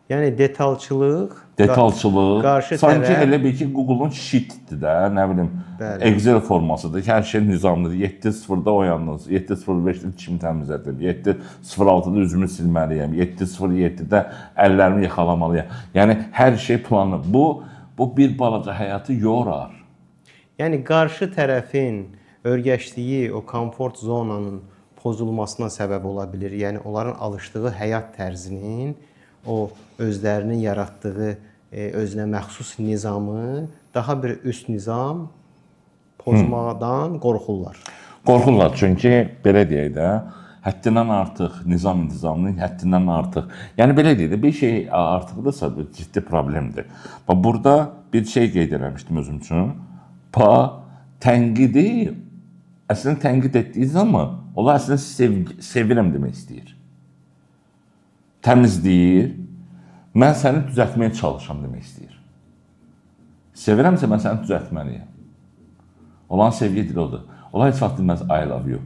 Yəni detalçılıq, Detalçılıq, sanki tərəf elə bil ki, Google-un sheet-dir də, nə bilim, Bəli. Excel formasıdır ki, hər şey nizamlıdır. 7.0-da oyanınız, 7.05-də dişimi təmizlədim, 7.06-da üzümü silməliyəm, 7.07-də əllərimi yaxalamalıyam. Yəni, hər şey planlı. Bu bir balaca həyatı yorar. Yəni qarşı tərəfin öyrəşdiyi o komfort zonanın pozulmasına səbəb ola bilər. Yəni onların alışdığı həyat tərzinin, o özlərinin yaratdığı özünə məxsus nizamı daha bir üst nizam pozmaqdan qorxurlar. Qorxurlar, çünki belə deyək də, həddindən artıq nizam-intizamının həddindən artıq. Yəni belə deyək də, bir şey artıqdırsa ciddi problemdir. Bax burada bir şey qeyd etmişdim özüm üçün. Tənqidi əslində tənqid etdiyi zaman onlar əslində sevirəm demək istəyir. Təmizləyir, mən səni düzəltməyə çalışam demək istəyir. Sevirəmsə mən səni düzəltməliyəm. Olan sevgi dili odur. Onlar heç vaxt deməz I love you.